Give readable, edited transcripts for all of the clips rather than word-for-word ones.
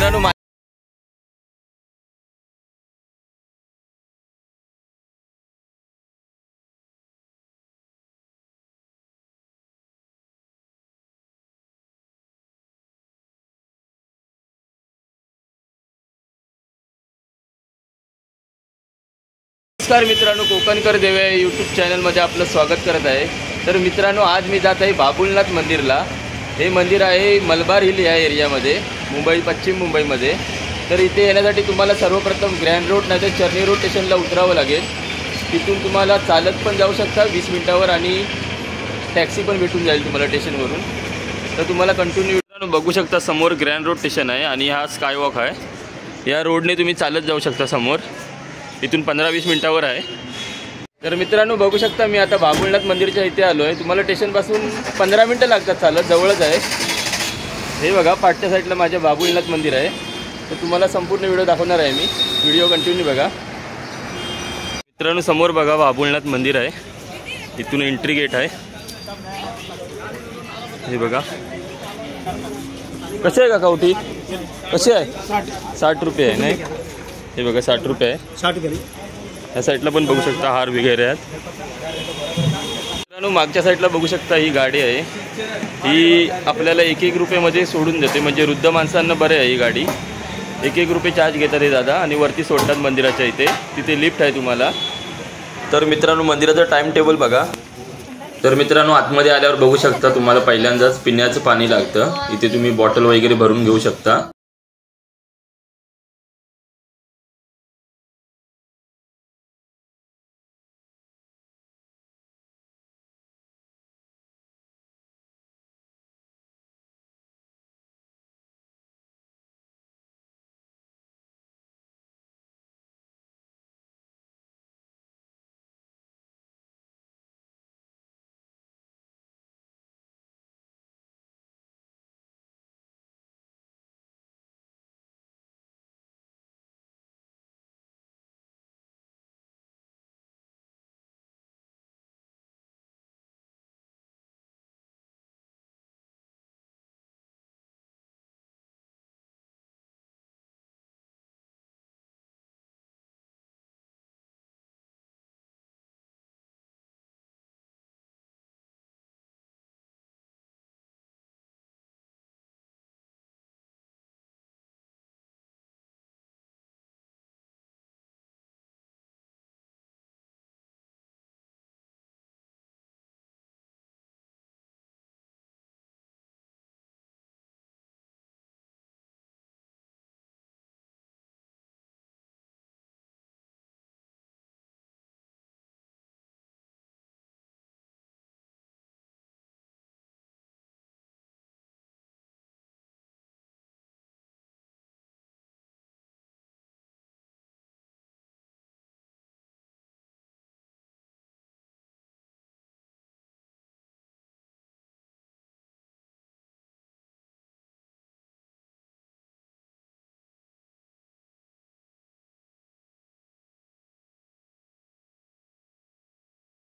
मित्रांनो नमस्कार मित्रांनो, कोकणकर देव यूट्यूब चॅनलमध्ये आपलं स्वागत करत आहे। तर मित्रांनो, आज मी जात आहे बाबुलनाथ मंदिरला। हे मंदिर आहे मलबार हिल या एरियामध्ये, पश्चिम मुंबईमध्ये। तर इथे येण्यासाठी तुम्हाला सर्वप्रथम ग्रँड रोड नाही तर चर्नी रोड स्टेशनला उतरावं लागेल। तिथून तुम्हाला चालत पण जाऊ शकता 20 मिनिटावर आणि टॅक्सी पण भेटून जाईल तुम्हाला स्टेशनवरून। तर तुम्हाला कंटिन्यू बघू शकता, समोर ग्रँड रोड स्टेशन आहे आणि हा स्कायवॉक आहे। या रोडने तुम्ही चालत जाऊ शकता समोर, इथून 15-20 मिनिटावर आहे। तर मित्रांनो बघू शकता, मी आता बाबुलनाथ मंदिरच्या इथे आलो आहे। तुम्हाला स्टेशनपासून 15 मिनिटं लागतात चालत, जवळच आहे। हे बघा, पाठच्या साईडला माझ्या बाबुलनाथ मंदिर आहे। तर तुम्हाला संपूर्ण व्हिडिओ दाखवणार आहे मी, व्हिडिओ कंटिन्यू बघा। मित्रांनो समोर बघा बाबुलनाथ मंदिर आहे, इथून एंट्री गेट आहे। हे बघा, कसे आहे काका उठी, कसे आहे? 60 रुपये आहे नाही? हे बघा 60 रुपये आहे। 60 रुपये। या साईडला पण बघू शकता हार वगैरे आहेत। मित्रांनो मागच्या साईडला बघू शकता ही गाडी आहे, ही आपल्याला 1-1 रुपयामध्ये सोडून देते। म्हणजे वृद्ध माणसांना बरे आहे ही गाडी। 1-1 रुपये चार्ज घेतात हे दादा आणि वरती सोडतात मंदिराच्या इथे। तिथे लिफ्ट आहे तुम्हाला। तर मित्रांनो मंदिराचा टाइम टेबल बघा। तर मित्रांनो आतमध्ये आल्यावर बघू शकता, तुम्हाला पहिल्यांदाच पिण्याचं पाणी लागतं। इथे तुम्ही बॉटल वगैरे भरून घेऊ शकता।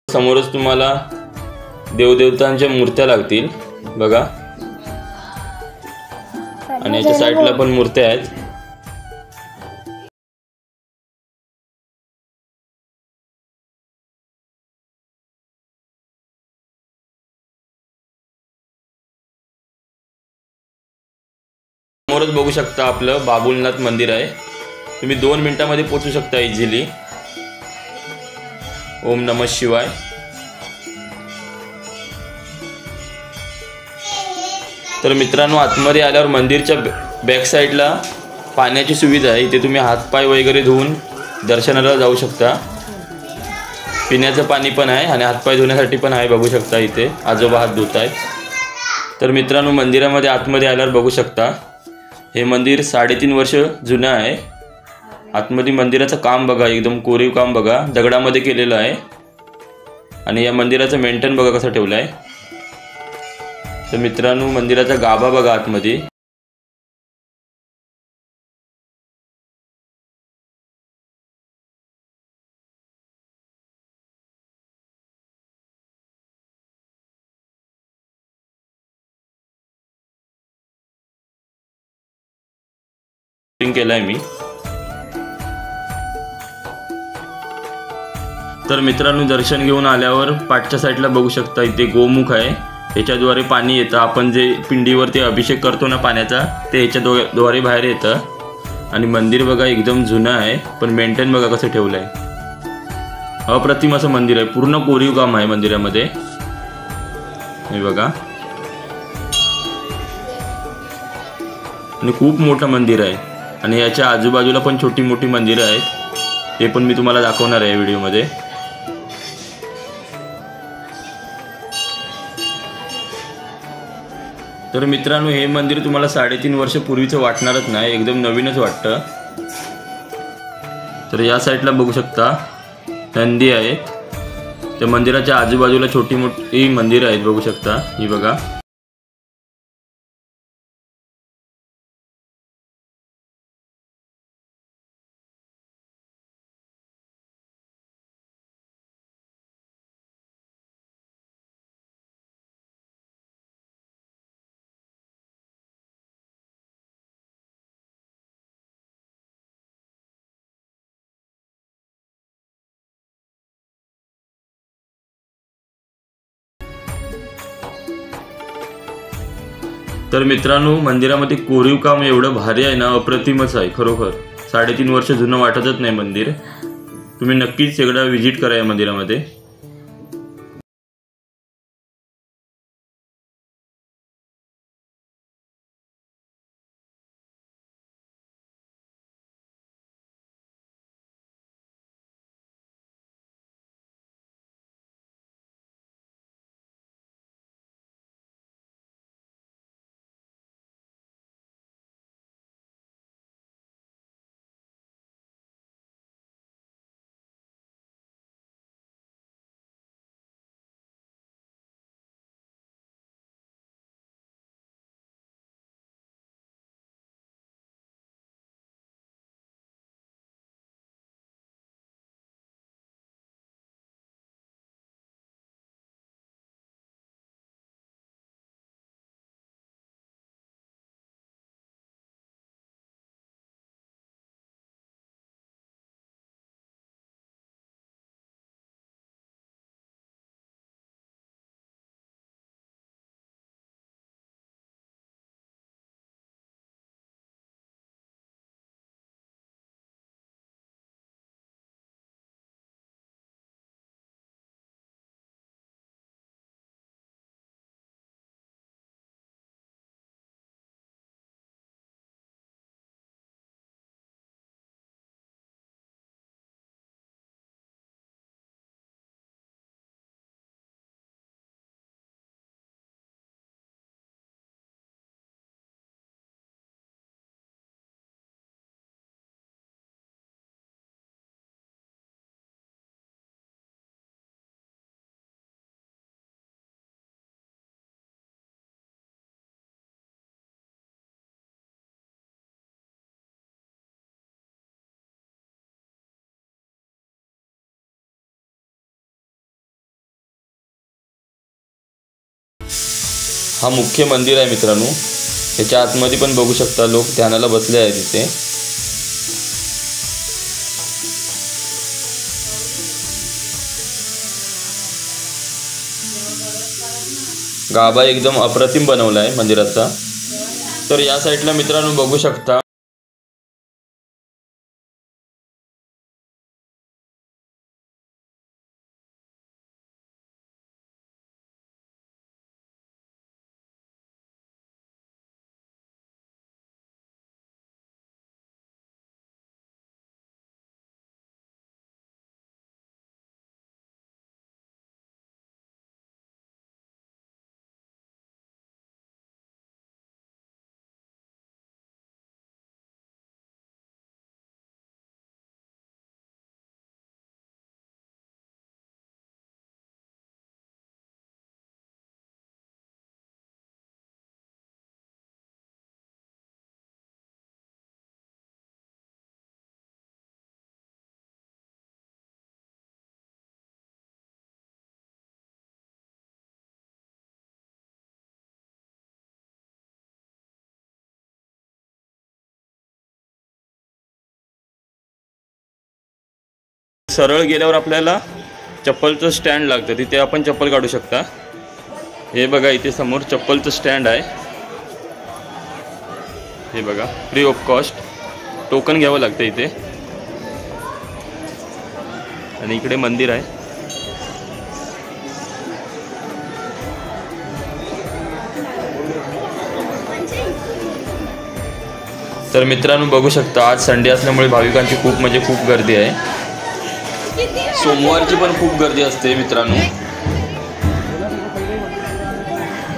समोरच तुम्हाला देवदेवतांच्या मूर्त्या लागतील बघा, आणि याच्या साईडला पण मूर्त्या आहेत। समोरच बघू शकता आपलं बाबुलनाथ मंदिर आहे। तुम्ही 2 मिनिटांमध्ये पोहोचू शकता इझिली। ओम नमः शिवाय। तर मित्रांनो आतमध्ये आल्यावर मंदिरच्या बॅक साईडला पाण्याची सुविधा आहे। इथे तुम्ही हातपाय वगैरे धुवून दर्शनाला जाऊ शकता। पिण्याचं पाणी पण आहे आणि हातपाय धुण्यासाठी पण आहे, बघू शकता इथे आजोबा हात धुत आहेत। तर मित्रांनो मंदिरामध्ये आतमध्ये आल्यावर बघू शकता, हे मंदिर 3.5 वर्ष जुनं आहे। आतमध्ये मंदिराचं काम बघा, एकदम कोरीव काम बघा, दगडामध्ये केलेलं आहे। आणि या मंदिराचं मेंटेन बघा कसं ठेवलं आहे। तर मित्रांनो मंदिराचा गाभा बघा आतमध्ये। केलाय मी। तर मित्रांनो, दर्शन घेऊन आल्यावर पाठच्या साईडला बघू शकता इथे गोमुख आहे, याच्याद्वारे पाणी येतं। आपण जे पिंडीवरती अभिषेक करतो ना पाण्याचा, ते याच्याद्वारे बाहेर येतं। आणि मंदिर बघा एकदम जुनं आहे, पण मेंटेन बघा कसं ठेवलं आहे। अप्रतिम असं मंदिर आहे, पूर्ण कोरीव काम आहे मंदिरामध्ये, हे बघा। आणि खूप मोठं मंदिर आहे आणि याच्या आजूबाजूला पण छोटी मोठी मंदिरं आहेत, ते पण मी तुम्हाला दाखवणार आहे व्हिडिओमध्ये। तर मित्रांनो, हे मंदिर तुम्हाला 3.5 वर्ष पूर्वीचं वाटणारच नाही, एकदम नवीनच वाटतं। तर या साईडला बघू शकता नंदी आहेत, त्या मंदिराच्या आजूबाजूला छोटी मोठी मंदिरं आहेत, बघू शकता, ही बघा। तर मित्रांनो, मंदिरामध्ये कोरीव काम एवढं भारी आहे ना, अप्रतिमच आहे खरोखर। 3.5 वर्ष जुनं वाटतच नाही मंदिर। तुम्ही नक्कीच एकदा व्हिजिट करा या मंदिरामध्ये। हा मुख्य मंदिर आहे मित्रांनो, याच्या आतमध्ये पण बघू शकता लोक ध्यानाला बसले आहेत इथे। गाभा एकदम अप्रतिम बनवला आहे मंदिराचा। तर या साईडला मित्रांनो बघू शकता सरळ गेल्यावर आपल्याला चप्पलचं स्टँड लागतं, तिथे आपण चप्पल काढू शकता। हे बघा इथे समोर चप्पलचं स्टँड आहे, हे बघा फ्री ऑफ कॉस्ट, टोकन घ्यावं लागतं इथे। आणि इकडे मंदिर आहे। तर मित्रांनो बघू शकता आज संडे असल्यामुळे भाविकांची खूप म्हणजे खूप गर्दी आहे। सोमवारची पण खूप गर्दी असते मित्रांनो,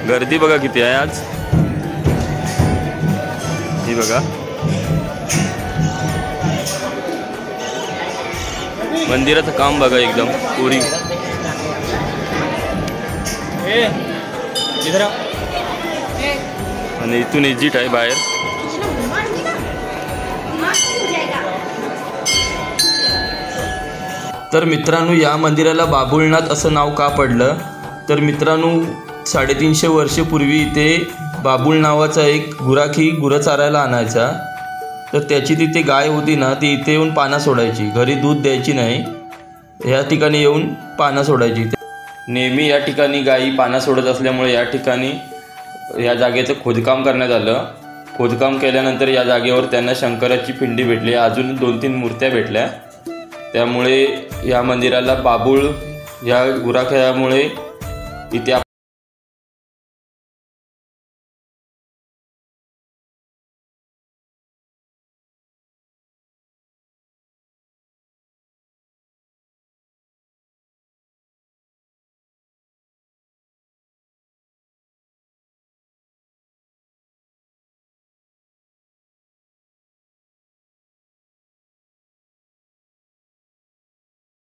गर्दी बघा किती आहे आज, ही बघा मंदिराचं काम बघा एकदम पुरी। आणि इथून एक्झिट आहे बाहेर। तर मित्रांनो या मंदिराला बाबुलनाथ असं नाव का पडलं, तर मित्रांनो 350 वर्षापूर्वी इथे बाबुल नावाचा एक गुराखी गुरं चारायला आणायचा। तर त्याची तिथे गाय होती ना, ती इथे येऊन पाना सोडायची, घरी दूध द्यायची नाही, या ठिकाणी येऊन पाना सोडायची। नेहमी या ठिकाणी गायी पाना सोडत असल्यामुळे या ठिकाणी या जागेचं खोदकाम करण्यात आलं। खोदकाम केल्यानंतर या जागेवर त्यांना शंकराची पिंडी भेटली, अजून 2-3 मूर्त्या भेटल्या, त्यामुळे या मंदिराला बाबुल या गुराख्यामुळे इथे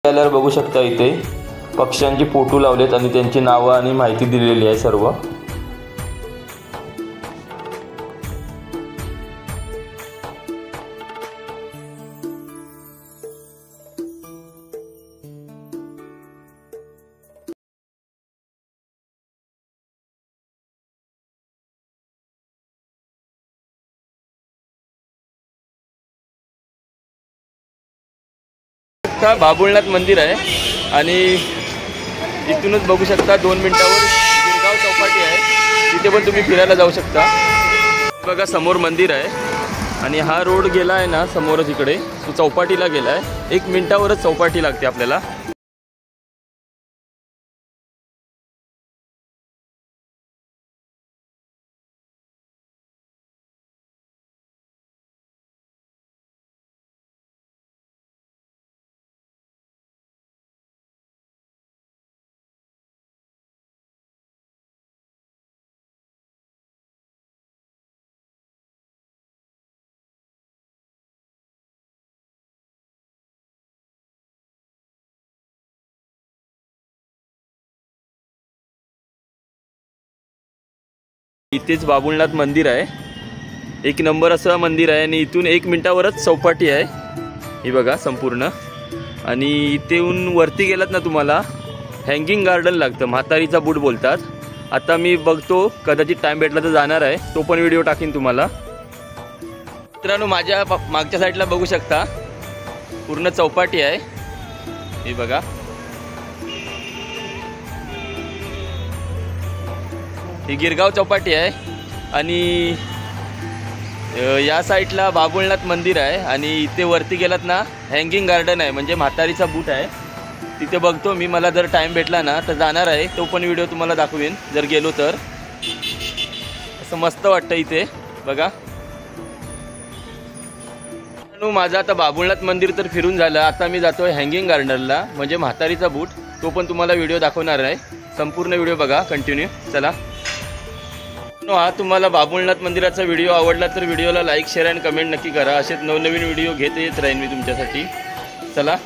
बघू शकता इथे पक्ष्यांचे फोटो लावलेत आणि त्यांची नावं आणि माहिती दिलेली आहे सर्व। बाबुलनाथ मंदिर आहे आणि इथूनच बघू शकता 2 मिनिटावर गिरगाव चौपाटी आहे, तिथे पण तुम्ही फिरायला जाऊ शकता। बघा समोर मंदिर आहे आणि हा रोड गेला आहे ना समोरच, इकडे तो चौपाटीला गेला आहे, 1 मिनिटावरच चौपाटी लागते आपल्याला। इथेच बाबुलनाथ मंदिर आहे, 1 नंबर असं मंदिर आहे आणि इथून 1 मिनिटावरच चौपाटी आहे, ही बघा संपूर्ण। आणि इथून वरती गेलात ना तुम्हाला हँगिंग गार्डन लागतं, म्हातारीचा बूट बोलतात। आता मी बघतो कदाचित टाइम भेटला तर जाणार आहे, तो पण व्हिडिओ टाकीन तुम्हाला। मित्रांनो माझ्या मागच्या साईडला बघू शकता पूर्ण चौपाटी आहे, ही बघा ही गिरगाव चौपाटी आहे आणि या साईडला बाबुलनाथ मंदिर आहे आणि इथे वरती गेलात ना हँगिंग गार्डन आहे, म्हणजे म्हातारीचा बूट आहे, तिथे बघतो मी। मला जर टाइम भेटला ना तर जाणार आहे, तो पण व्हिडिओ तुम्हाला दाखवेन जर गेलो तर। असं मस्त वाटतं इथे बघा। माझं आता बाबुलनाथ मंदिर तर फिरून झालं, आता मी जातोय हँगिंग गार्डनला, म्हणजे म्हातारीचा बूट, तो पण तुम्हाला व्हिडिओ दाखवणार आहे। संपूर्ण व्हिडिओ बघा कंटिन्यू, चला। हा तुम्हाला बाबुलनाथ मंदिराचा व्हिडिओ आवडला तर व्हिडिओला लाईक शेअर आणि कमेंट नक्की करा, असेच नवनवीन व्हिडिओ घेत येत राहीन मी तुमच्यासाठी। चला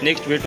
नेक्स्ट भेट।